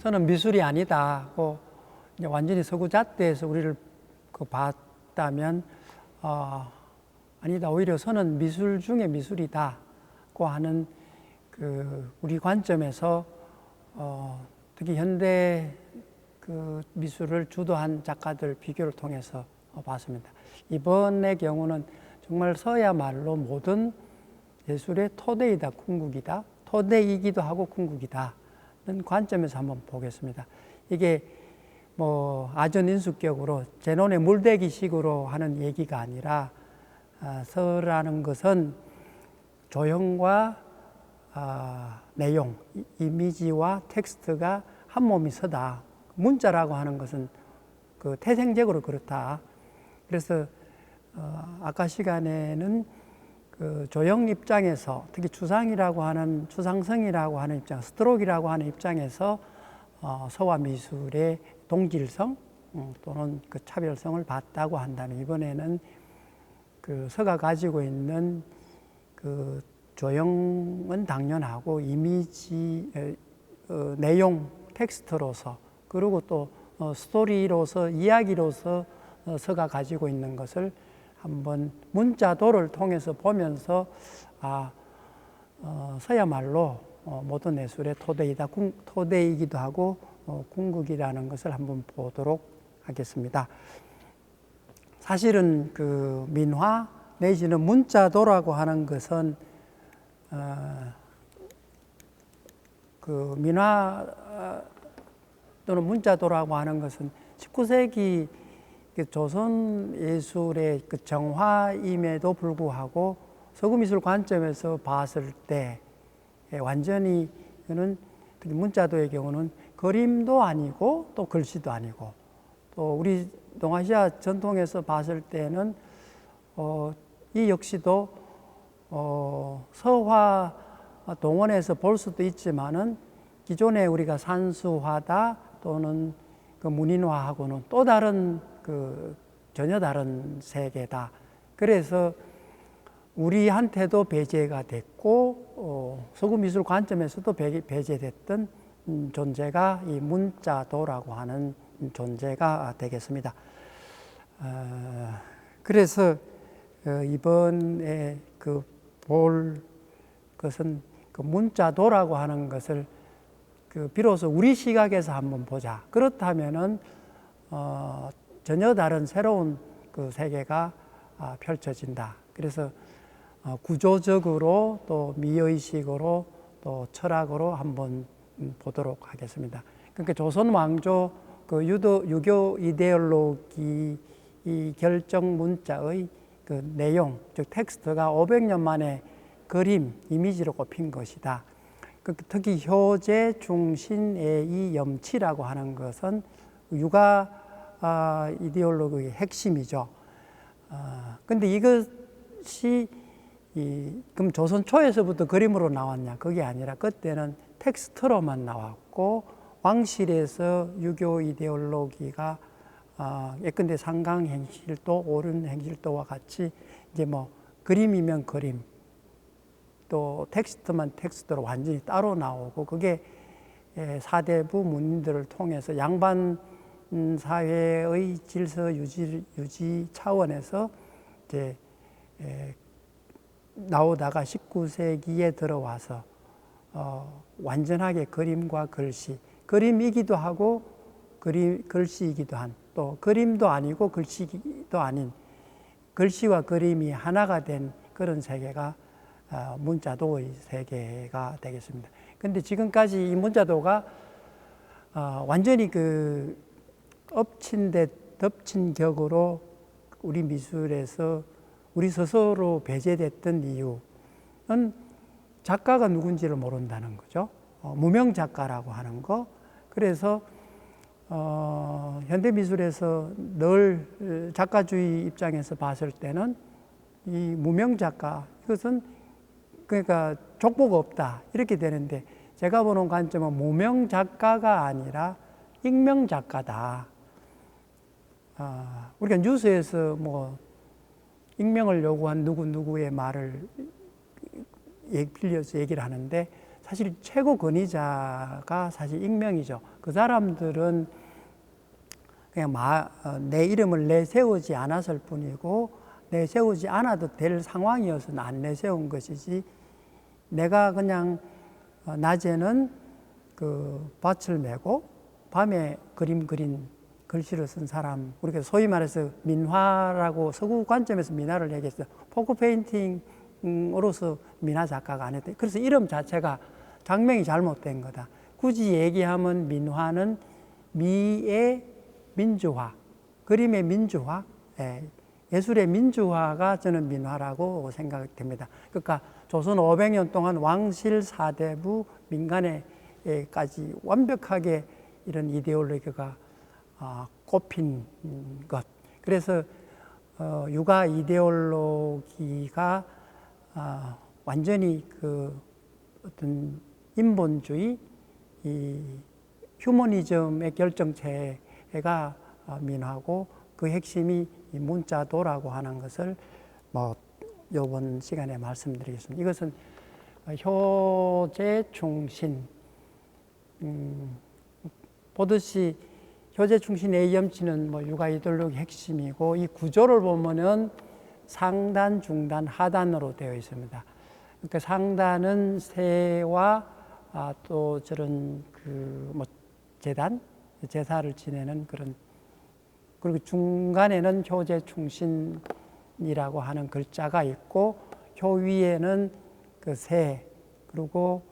저는 미술이 아니다고 이제 완전히 서구잣대에서 우리를 봤다면 아니다. 오히려 저는 미술 중에 미술이다고 하는 우리 관점에서 특히 현대 미술을 주도한 작가들 비교를 통해서 봤습니다. 이번의 경우는 정말 서야말로 모든 예술의 토대이다, 궁극이다, 토대이기도 하고 궁극이다는 관점에서 한번 보겠습니다. 이게 아전인수격으로 제논의 물대기식으로 하는 얘기가 아니라 서라는 것은 조형과 내용, 이미지와 텍스트가 한 몸이 서다. 문자라고 하는 것은 태생적으로 그렇다. 그래서 아까 시간에는 조형 입장에서 특히 추상성이라고 하는 입장, 스트로크라고 하는 입장에서 서와 미술의 동질성 또는 차별성을 봤다고 한다면, 이번에는 서가 가지고 있는 조형은 당연하고 이미지, 내용, 텍스트로서, 그리고 또 스토리로서, 이야기로서 서가 가지고 있는 것을 한번 문자도를 통해서 보면서 서야말로 모든 예술의 토대이다, 토대이기도 하고 궁극이라는 것을 한번 보도록 하겠습니다. 사실은 민화 내지는 문자도라고 하는 것은 민화 또는 문자도라고 하는 것은 19세기 조선 예술의 정화임에도 불구하고 서구미술 관점에서 봤을 때 완전히 특히 문자도의 경우는 그림도 아니고 또 글씨도 아니고, 또 우리 동아시아 전통에서 봤을 때는 이 역시도 서화 동원에서 볼 수도 있지만은 기존에 우리가 산수화다 또는 문인화하고는 또 다른 전혀 다른 세계다. 그래서 우리한테도 배제가 됐고 서구 미술 관점에서도 배제됐던 존재가 이 문자도라고 하는 존재가 되겠습니다. 그래서 이번에 볼 것은 문자도라고 하는 것을 비로소 우리 시각에서 한번 보자. 그렇다면은 전혀 다른 새로운 세계가 펼쳐진다. 그래서 구조적으로 또 미의식으로 또 철학으로 한번 보도록 하겠습니다. 그러니까 조선 왕조 유교 이데올로기 이 결정 문자의 내용, 즉 텍스트가 500년 만에 그림, 이미지로 꼽힌 것이다. 특히 효제, 중신, 애이, 염치라고 하는 것은 육아 이데올로기의 핵심이죠. 근데 이것이 그럼 조선 초에서부터 그림으로 나왔냐? 그게 아니라 그때는 텍스트로만 나왔고, 왕실에서 유교 이데올로기가 예컨대 상강행실도, 옳은행실도와 같이 이제 그림이면 그림, 또 텍스트만 텍스트로 완전히 따로 나오고, 그게 사대부 문인들을 통해서 양반 사회의 질서 유지 차원에서 이제 나오다가 19세기에 들어와서 완전하게 그림과 글씨, 그림이기도 하고 글씨이기도 한, 또 그림도 아니고 글씨도 아닌, 글씨와 그림이 하나가 된 그런 세계가 문자도의 세계가 되겠습니다. 근데 지금까지 이 문자도가 완전히 엎친 데 덮친 격으로 우리 미술에서 우리 스스로 배제됐던 이유는 작가가 누군지를 모른다는 거죠. 무명 작가라고 하는 거. 그래서 현대미술에서 늘 작가주의 입장에서 봤을 때는 이 무명 작가, 이것은 그러니까 족보가 없다 이렇게 되는데, 제가 보는 관점은 무명 작가가 아니라 익명 작가다. 우리가 뉴스에서 익명을 요구한 누구누구의 말을 빌려서 얘기를 하는데, 사실 최고 권위자가 사실 익명이죠. 그 사람들은 그냥 내 이름을 내세우지 않았을 뿐이고 내세우지 않아도 될 상황이어서는 안 내세운 것이지, 내가 그냥 낮에는 그 밭을 메고 밤에 그림 그린 글씨를 쓴 사람, 우리가 소위 말해서 민화라고 서구 관점에서 민화를 얘기했어요. 포크 페인팅으로서 민화 작가가 아니었다. 그래서 이름 자체가 장명이 잘못된 거다. 굳이 얘기하면 민화는 미의 민주화, 그림의 민주화, 예술의 민주화가 저는 민화라고 생각됩니다. 그러니까 조선 500년 동안 왕실 사대부 민간에까지 완벽하게 이런 이데올로기가 꼽힌 것. 그래서 육아 이데올로기가 완전히 그 어떤 인본주의, 이 휴머니즘의 결정체가 민화고, 그 핵심이 이 문자도라고 하는 것을 이번 시간에 말씀드리겠습니다. 이것은 효제 충신, 보듯이 효제 충신 A염치는 육아 이데올로기 핵심이고, 이 구조를 보면은 상단, 중단, 하단으로 되어 있습니다. 그러니까 상단은 새와 또 저런 제단, 제사를 지내는 그런, 그리고 중간에는 효제 충신이라고 하는 글자가 있고, 효 위에는 그 새, 그리고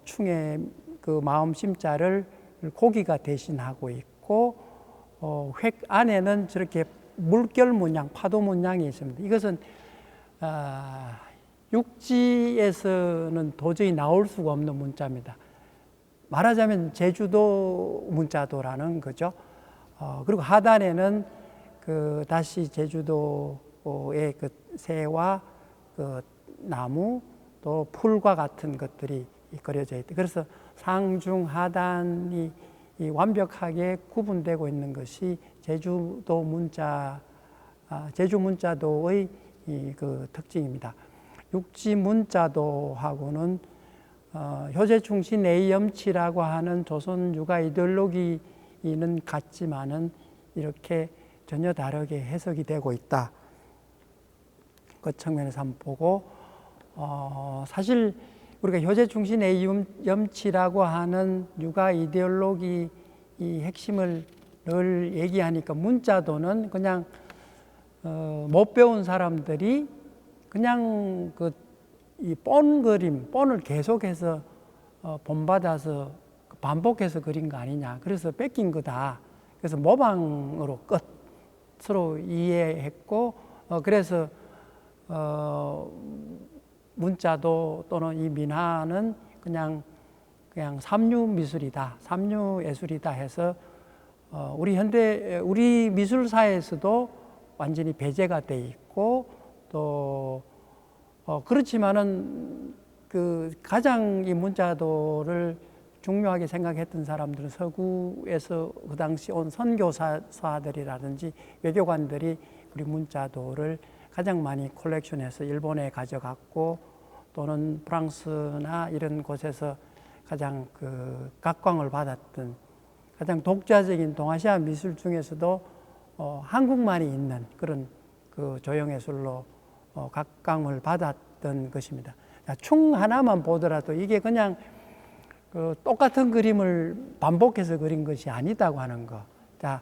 충의 그 마음 심자를 고기가 대신하고 있고, 획 안에는 저렇게 물결 문양, 파도 문양이 있습니다. 이것은 육지에서는 도저히 나올 수가 없는 문자입니다. 말하자면 제주도 문자도라는 거죠. 그리고 하단에는 다시 제주도의 그 새와 그 나무 또 풀과 같은 것들이 그려져 있다. 그래서 상중 하단이 완벽하게 구분되고 있는 것이 제주도 문자, 제주 문자도의 그 특징입니다. 육지 문자도하고는 효제 충신 A염치라고 하는 조선 육아 이데올로기는 같지만은 이렇게 전혀 다르게 해석이 되고 있다. 그 측면에서 한번 보고, 사실 우리가 효제 충신 A염치라고 하는 육아 이데올로기 이 핵심을 늘 얘기하니까, 문자도는 그냥 못 배운 사람들이 그냥 이 뻔그림, 뻔을 계속해서 본받아서 반복해서 그린 거 아니냐. 그래서 뺏긴 거다. 그래서 모방으로 끝으로 이해했고, 그래서 문자도 또는 이 민화는 그냥 삼류 미술이다, 삼류 예술이다 해서 우리 미술사에서도 완전히 배제가 돼 있고, 또 그렇지만은 가장 이 문자도를 중요하게 생각했던 사람들은 서구에서 그 당시 온 선교사들이라든지 외교관들이 우리 문자도를 가장 많이 컬렉션해서 일본에 가져갔고, 또는 프랑스나 이런 곳에서 가장 각광을 받았던, 가장 독자적인 동아시아 미술 중에서도 한국만이 있는 그런 조형예술로 각광을 받았던 것입니다. 충 하나만 보더라도 이게 그냥 똑같은 그림을 반복해서 그린 것이 아니다고 하는 거. 자,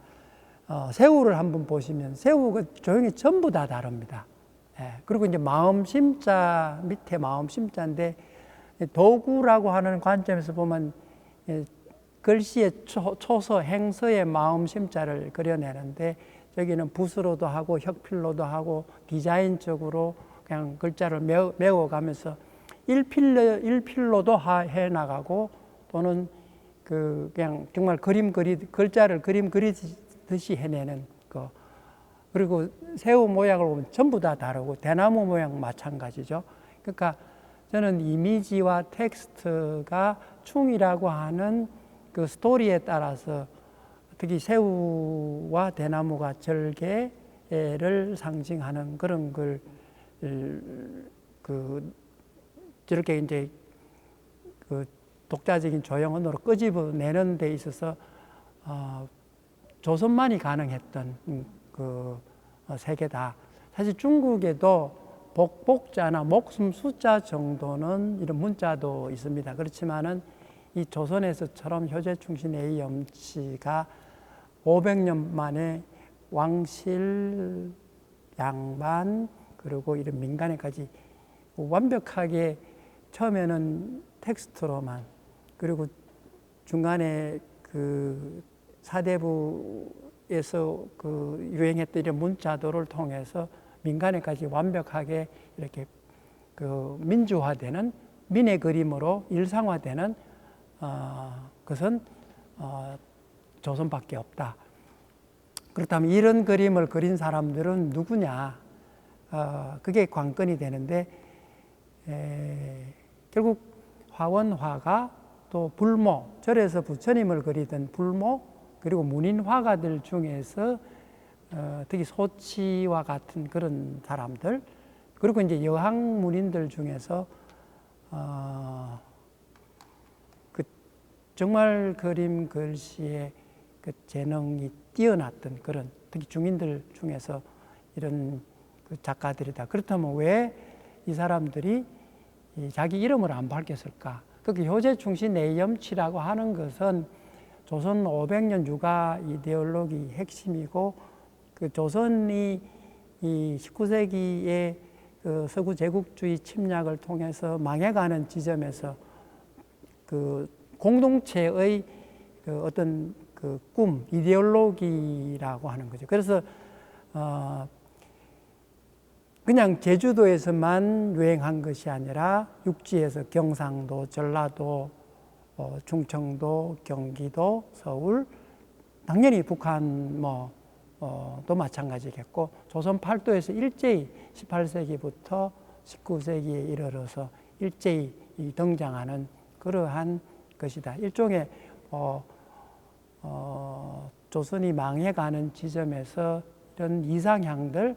새우를 한번 보시면 새우가 조형이 전부 다 다릅니다. 그리고 이제 마음심자, 밑에 마음심자인데, 도구라고 하는 관점에서 보면 글씨의 초서, 행서의 마음심자를 그려내는데, 저기는 붓으로도 하고 혁필로도 하고 디자인적으로 그냥 글자를 메워가면서 일필로도 해나가고, 또는 그냥 정말 글자를 그림 그리듯이 해내는 거. 그리고 새우 모양을 보면 전부 다 다르고, 대나무 모양 마찬가지죠. 그러니까 저는 이미지와 텍스트가 충이라고 하는 그 스토리에 따라서, 특히 새우와 대나무가 절개를 상징하는 그런 걸 저렇게 이제 그 독자적인 조형 언어로 끄집어내는 데 있어서 조선만이 가능했던 그 세계다. 사실 중국에도 복자나 목숨 숫자 정도는 이런 문자도 있습니다. 그렇지만은 이 조선에서처럼 효제충신 A염치가 500년 만에 왕실, 양반, 그리고 이런 민간에까지 완벽하게 처음에는 텍스트로만, 그리고 중간에 그 사대부에서 그 유행했던 이런 문자도를 통해서 민간에까지 완벽하게 이렇게 그 민주화되는 민의 그림으로 일상화되는 것은 조선밖에 없다. 그렇다면 이런 그림을 그린 사람들은 누구냐? 그게 관건이 되는데, 결국 화원화가 또 불모, 절에서 부처님을 그리던 불모, 그리고 문인 화가들 중에서 특히 소치와 같은 그런 사람들, 그리고 이제 여학 문인들 중에서 그 정말 그림 글씨의 그 재능이 뛰어났던 그런, 특히 중인들 중에서 이런 그 작가들이다. 그렇다면 왜 이 사람들이 자기 이름을 안 밝혔을까? 그 효제충신 A염치라고 하는 것은 조선 500년 육아 이데올로기 핵심이고, 그 조선이 이 19세기의 그 서구 제국주의 침략을 통해서 망해가는 지점에서 그 공동체의 그 어떤 그 꿈, 이데올로기라고 하는 거죠. 그래서 그냥 제주도에서만 유행한 것이 아니라 육지에서 경상도, 전라도, 충청도, 경기도, 서울, 당연히 북한 또 마찬가지겠고, 조선 팔도에서 일제히 18세기부터 19세기에 이르러서 일제히 등장하는 그러한 것이다. 일종의 조선이 망해가는 지점에서 이런 이상향들,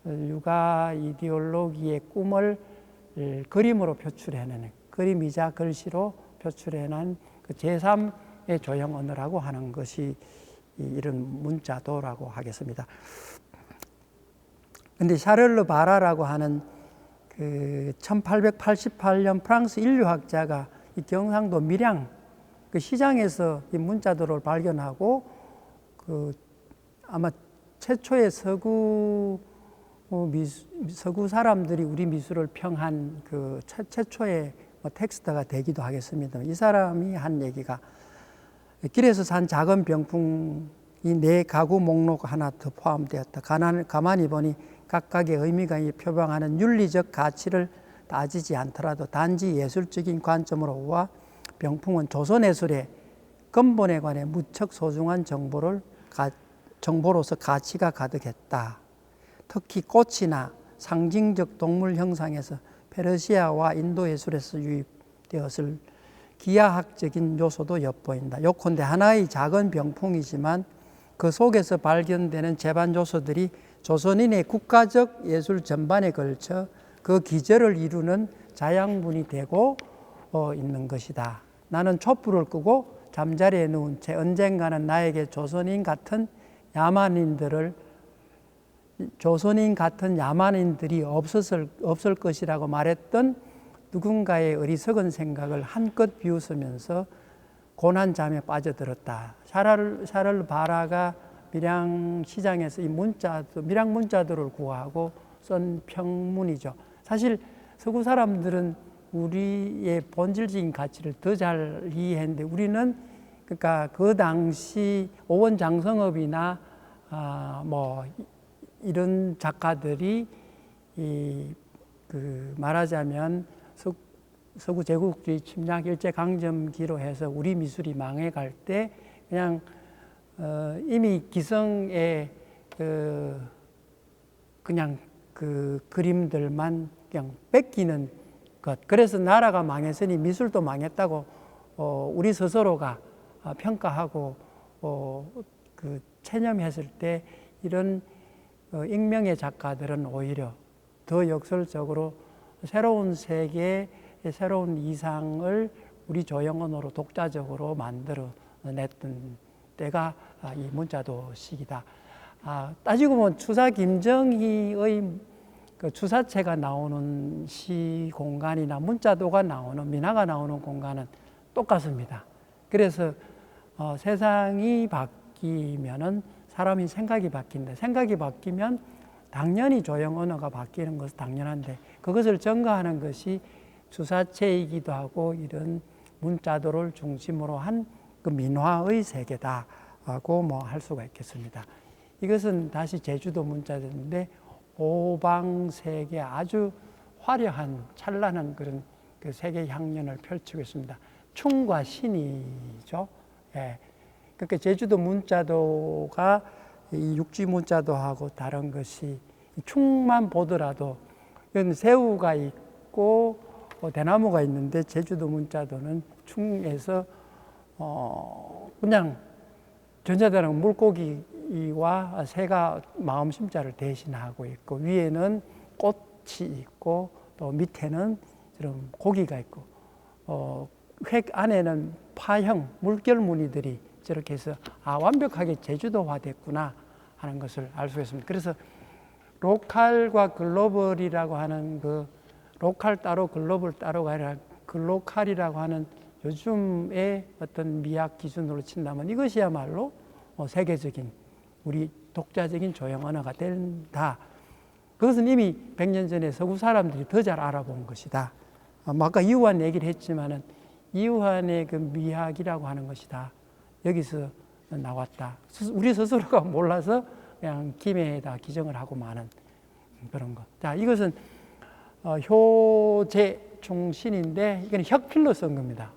육아 이데올로기의 꿈을 그림으로 표출해내는, 그림이자 글씨로 표출해낸 그 제3의 조형 언어라고 하는 것이 이런 문자도라고 하겠습니다. 근데 샤를르 바라라고 하는 그 1888년 프랑스 인류학자가 이 경상도 밀양 그 시장에서 이 문자도를 발견하고, 그 아마 최초의 서구 사람들이 우리 미술을 평한 그 최초의 텍스트가 되기도 하겠습니다. 이 사람이 한 얘기가, 길에서 산 작은 병풍이 내 가구 목록 하나 더 포함되었다. 가만히 보니 각각의 의미가 표방하는 윤리적 가치를 따지지 않더라도 단지 예술적인 관점으로 병풍은 조선예술의 근본에 관해 무척 소중한 정보로서 가치가 가득했다. 특히 꽃이나 상징적 동물 형상에서 페르시아와 인도 예술에서 유입되었을 기하학적인 요소도 엿보인다. 요컨대 하나의 작은 병풍이지만 그 속에서 발견되는 제반 요소들이 조선인의 국가적 예술 전반에 걸쳐 그 기저를 이루는 자양분이 되고 있는 것이다. 나는 촛불을 끄고 잠자리에 누운 채 언젠가는 나에게 조선인 같은 야만인들이 없을 것이라고 말했던 누군가의 어리석은 생각을 한껏 비웃으면서 고난잠에 빠져들었다. 샤를 바라가 밀양 시장에서 밀양 문자도를 구하고 쓴 평문이죠. 사실 서구 사람들은 우리의 본질적인 가치를 더 잘 이해했는데, 우리는 그러니까 그 당시 오원 장성업이나 이런 작가들이 말하자면 서구 제국주의 침략 일제 강점기로 해서 우리 미술이 망해갈 때 그냥 이미 기성의 그냥 그 그림들만 그냥 뺏기는 것. 그래서 나라가 망했으니 미술도 망했다고 우리 스스로가 평가하고 그 체념했을 때, 이런 익명의 작가들은 오히려 더 역설적으로 새로운 세계의 새로운 이상을 우리 조형 언어로 독자적으로 만들어 냈던 때가 이 문자도 시기다. 따지고 보면 추사 김정희의 그 추사체가 나오는 시 공간이나 문자도가 나오는 민화가 나오는 공간은 똑같습니다. 그래서 세상이 바뀌면은 사람이 생각이 바뀐다. 생각이 바뀌면 당연히 조형 언어가 바뀌는 것은 당연한데 그것을 증가하는 것이 추사체이기도 하고 이런 문자도를 중심으로 한 그 민화의 세계다라고 뭐 할 수가 있겠습니다. 이것은 다시 제주도 문자도인데 오방색의 아주 화려한 찬란한 그런 그 세계 향연을 펼치고 있습니다. 충과 신이죠. 예. 그러니까 제주도 문자도가 이 육지 문자도하고 다른 것이 충만 보더라도 이건 새우가 있고 대나무가 있는데 제주도 문자도는 충에서 그냥 전자대는 물고기와 새가 마음 심자를 대신하고 있고 위에는 꽃이 있고 또 밑에는 이런 고기가 있고 획 안에는 파형 물결 무늬들이 저렇게 해서 완벽하게 제주도화 됐구나 하는 것을 알 수 있습니다. 그래서 로컬과 글로벌이라고 하는 그 로컬 따로 글로벌 따로가 아니라 글로컬이라고 하는 요즘의 어떤 미학 기준으로 친다면 이것이야말로 세계적인 우리 독자적인 조형 언어가 된다. 그것은 이미 100년 전에 서구 사람들이 더 잘 알아본 것이다. 아까 이우한 얘기를 했지만은 이우한의 그 미학이라고 하는 것이다. 여기서 나왔다. 우리 스스로가 몰라서 그냥 김해에다 기정을 하고 마는 그런 것. 자, 이것은 효제 충신인데 이건 혁필로 쓴 겁니다.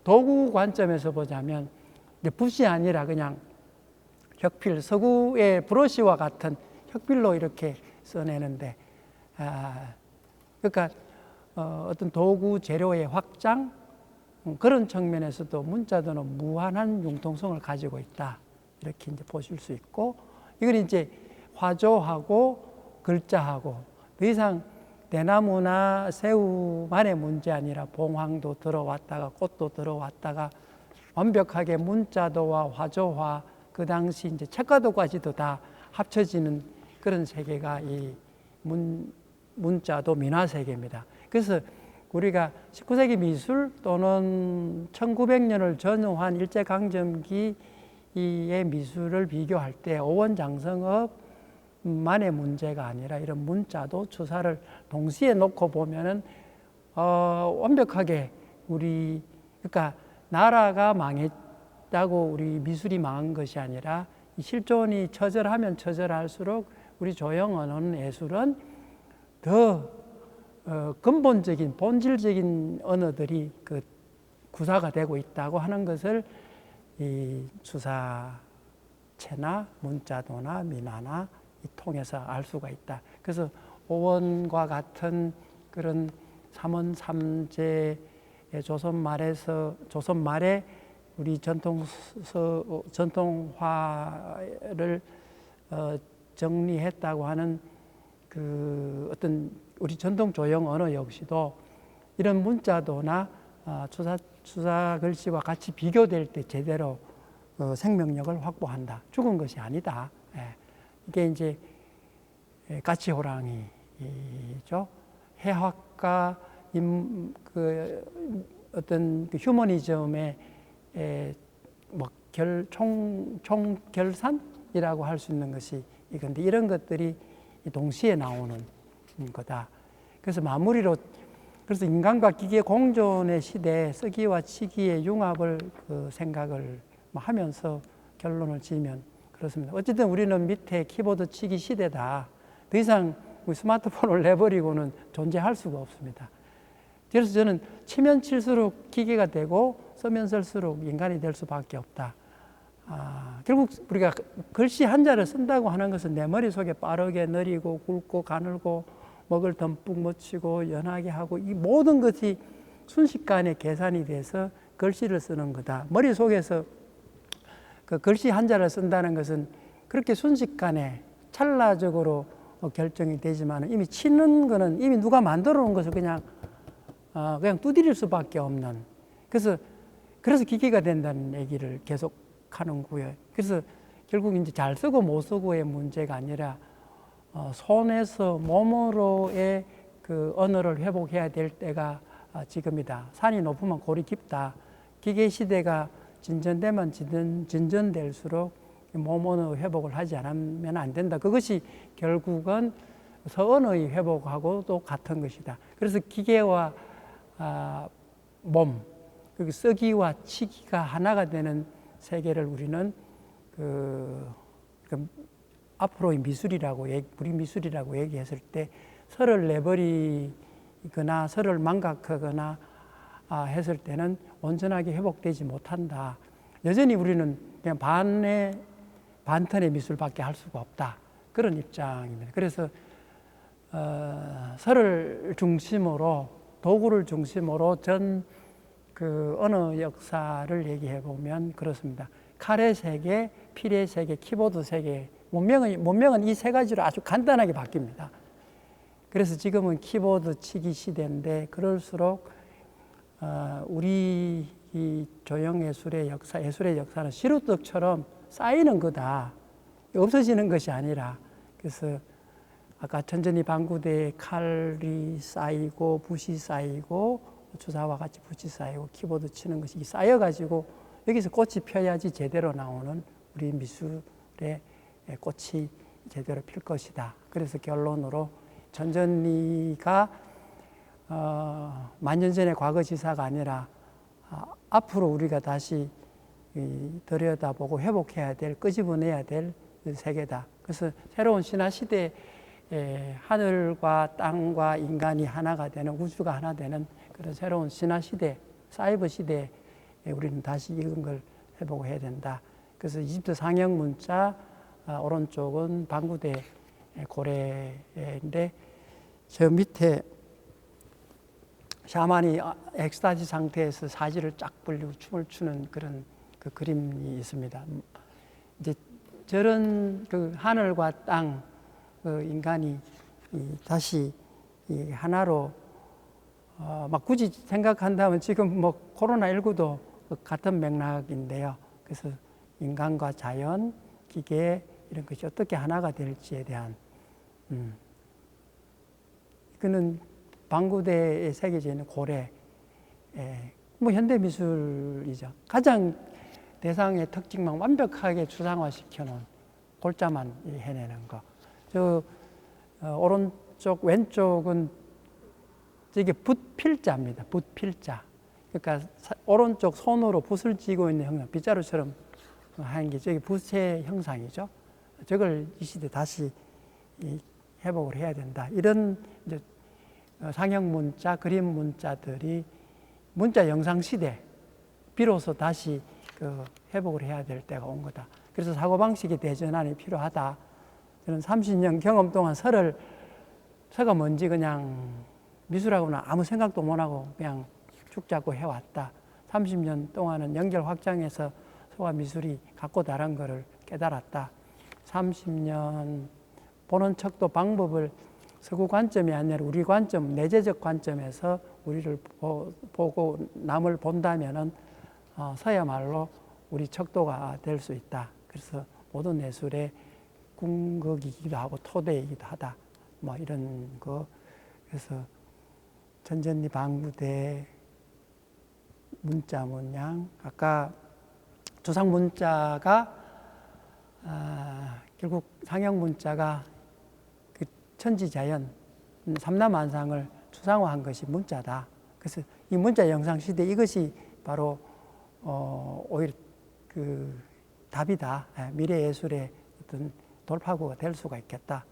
도구 관점에서 보자면 붓이 아니라 그냥 혁필, 서구의 브러쉬와 같은 혁필로 이렇게 써내는데, 그러니까 어떤 도구 재료의 확장 그런 측면에서도 문자도는 무한한 융통성을 가지고 있다 이렇게 이제 보실 수 있고, 이건 이제 화조하고 글자하고 더 이상 대나무나 새우만의 문제 아니라 봉황도 들어왔다가 꽃도 들어왔다가 완벽하게 문자도와 화조화 그 당시 이제 책가도까지도 다 합쳐지는 그런 세계가 이 문자도 민화 세계입니다. 그래서 우리가 19세기 미술 또는 1900년을 전후한 일제강점기의 미술을 비교할 때 오원장성업만의 문제가 아니라 이런 문자도 추사를 동시에 놓고 보면은 완벽하게 우리 그러니까 나라가 망했다고 우리 미술이 망한 것이 아니라 실존이 처절하면 처절할수록 우리 조형 언어는 예술은 더 근본적인 본질적인 언어들이 그 구사가 되고 있다고 하는 것을 이 추사체나 문자도나 민화나 이 통해서 알 수가 있다. 그래서 오원과 같은 그런 삼원삼제의 조선 말에 우리 전통화를 정리했다고 하는 그 어떤 우리 전통 조형 언어 역시도 이런 문자도나 추사 글씨와 같이 비교될 때 제대로 생명력을 확보한다. 죽은 것이 아니다. 이게 이제 까치호랑이죠. 해학과 어떤 그 휴머니즘의 뭐 총결산이라고 할 수 있는 것이 이건데 이런 것들이 동시에 나오는 거다. 그래서 마무리로 그래서 인간과 기계 공존의 시대에 쓰기와 치기의 융합을 생각을 하면서 결론을 지으면 그렇습니다. 어쨌든 우리는 밑에 키보드 치기 시대다. 더 이상 스마트폰을 내버리고는 존재할 수가 없습니다. 그래서 저는 치면 칠수록 기계가 되고 쓰면 쓸수록 인간이 될 수밖에 없다. 결국 우리가 글씨 한자를 쓴다고 하는 것은 내 머릿속에 빠르게 느리고 굵고 가늘고 먹을 듬뿍 묻히고 연하게 하고 이 모든 것이 순식간에 계산이 돼서 글씨를 쓰는 거다. 머릿속에서 그 글씨 한자를 쓴다는 것은 그렇게 순식간에 찰나적으로 결정이 되지만 이미 치는 거는 이미 누가 만들어 놓은 것을 그냥 그냥 두드릴 수밖에 없는, 그래서 기계가 된다는 얘기를 계속 하는 거예요. 그래서 결국 이제 잘 쓰고 못 쓰고의 문제가 아니라 손에서 몸으로의 그 언어를 회복해야 될 때가 지금이다. 산이 높으면 골이 깊다. 기계 시대가 진전되면 진전될수록 몸 언어 회복을 하지 않으면 안 된다. 그것이 결국은 서언어의 회복하고 또 같은 것이다. 그래서 기계와 몸, 쓰기와 치기가 하나가 되는 세계를 우리는 앞으로의 미술이라고, 우리 미술이라고 얘기했을 때 설을 내버리거나 설을 망각하거나 했을 때는 온전하게 회복되지 못한다. 여전히 우리는 그냥 반턴의 미술밖에 할 수가 없다. 그런 입장입니다. 그래서 설을 중심으로, 도구를 중심으로 그 언어 역사를 얘기해 보면 그렇습니다. 칼의 세계, 필의 세계, 키보드 세계, 문명은 이 세 가지로 아주 간단하게 바뀝니다. 그래서 지금은 키보드 치기 시대인데, 그럴수록 우리 이 조형예술의 역사, 예술의 역사는 시루떡처럼 쌓이는 거다. 없어지는 것이 아니라, 그래서 아까 천전이 방구대에 칼이 쌓이고 붓이 쌓이고 주사와 같이 붓이 쌓이고 키보드 치는 것이 쌓여가지고 여기서 꽃이 펴야지 제대로 나오는 우리 미술의 꽃이 제대로 필 것이다. 그래서 결론으로 천전이가 만년 전의 과거지사가 아니라 앞으로 우리가 다시 들여다보고 회복해야 될, 끄집어내야 될 세계다. 그래서 새로운 신화시대, 하늘과 땅과 인간이 하나가 되는, 우주가 하나 되는 그런 새로운 신화시대, 사이버 시대에 우리는 다시 이런 걸 회복해야 된다. 그래서 이집트 상형 문자, 오른쪽은 방구대 고래인데, 저 밑에 샤만이 엑스타시 상태에서 사지를 쫙 벌리고 춤을 추는 그런 그 그림이 있습니다. 이제 저런 그 하늘과 땅, 인간이 다시 하나로, 막 굳이 생각한다면 지금 뭐 코로나19도 같은 맥락인데요. 그래서 인간과 자연, 기계 이런 것이 어떻게 하나가 될지에 대한, 그는 방구대에 새겨져 있는 고래, 뭐 현대미술이죠. 가장 대상의 특징만 완벽하게 추상화시켜 놓은 골자만 해내는 거. 오른쪽, 왼쪽은 저게 붓필자입니다. 붓필자. 그러니까 오른쪽 손으로 붓을 쥐고 있는 형상, 빗자루처럼 하는 게 저기 붓의 형상이죠. 저걸 이 시대 다시 회복을 해야 된다. 이런 이제 상형 문자, 그림 문자들이 문자 영상 시대, 비로소 다시 회복을 해야 될 때가 온 거다. 그래서 사고방식의 대전환이 필요하다. 저는 30년 경험 동안 서가 뭔지 그냥 미술하고는 아무 생각도 못하고 그냥 죽 잡고 해왔다. 30년 동안은 연결 확장해서 서가 미술이 갖고 다른 것을 깨달았다. 30년 보는 척도 방법을 서구 관점이 아니라 우리 관점, 내재적 관점에서 우리를 보고 남을 본다면은 서야말로 우리 척도가 될 수 있다. 그래서 모든 예술의 궁극이기도 하고 토대이기도 하다. 뭐 이런 거. 그래서 천전리 방구대 문자 문양, 아까 조상 문자가 결국 상형 문자가 그 천지자연 삼라만상을 추상화한 것이 문자다. 그래서 이 문자 영상 시대, 이것이 바로 오히려 그 답이다. 미래 예술의 어떤 돌파구가 될 수가 있겠다.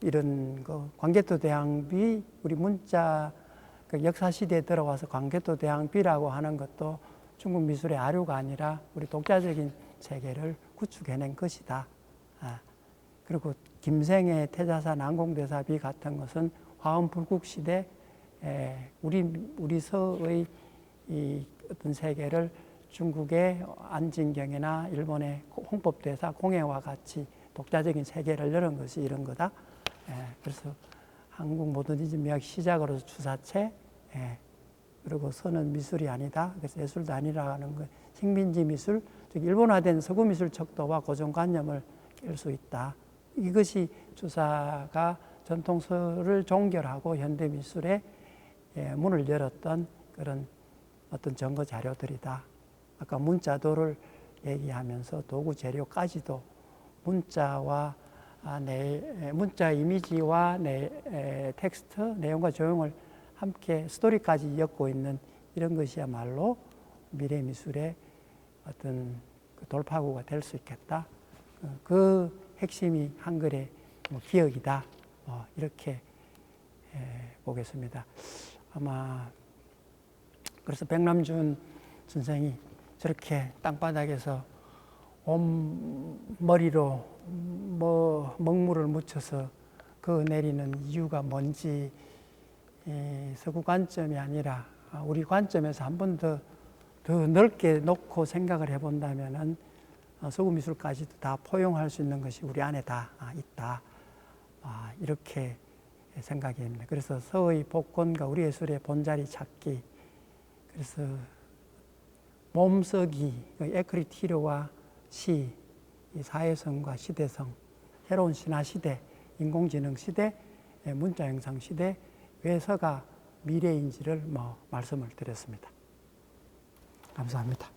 이런 거, 광개토 대항비, 우리 문자 그 역사 시대에 들어와서 광개토 대항비라고 하는 것도 중국 미술의 아류가 아니라 우리 독자적인 세계를 구축해낸 것이다. 그리고 김생의 태자사 난공대사비 같은 것은 화엄 불국 시대 우리 서의 이 어떤 세계를 중국의 안진경이나 일본의 홍법대사 공예와 같이 독자적인 세계를 열은 것이 이런 거다. 그래서 한국 모더니즘 미학 시작으로서 주사체, 예. 그리고 선은 미술이 아니다. 그래서 예술도 아니라는 거. 식민지 미술, 즉 일본화된 서구 미술 척도와 고정관념을 깰 수 있다. 이것이 주사가 전통서를 종결하고 현대 미술의 문을 열었던 그런 어떤 증거 자료들이다. 아까 문자도를 얘기하면서 도구 재료까지도 문자 이미지와 텍스트, 내용과 조형을 함께 스토리까지 엮고 있는 이런 것이야말로 미래 미술의 어떤 돌파구가 될 수 있겠다. 그 핵심이 한글의 기억이다. 이렇게 보겠습니다. 아마 그래서 백남준 선생이 저렇게 땅바닥에서 온머리로 먹물을 묻혀서 그 내리는 이유가 뭔지 서구 관점이 아니라 우리 관점에서 한 번 더 넓게 놓고 생각을 해본다면은 서구 미술까지도 다 포용할 수 있는 것이 우리 안에 다 있다. 이렇게 생각이 됩니다. 그래서 서의 복권과 우리 예술의 본자리 찾기, 그래서 몸쓰기, 에크리티르와 시, 사회성과 시대성, 새로운 신화 시대, 인공지능 시대, 문자 영상 시대, 왜 서가 미래인지를 말씀을 드렸습니다. 감사합니다.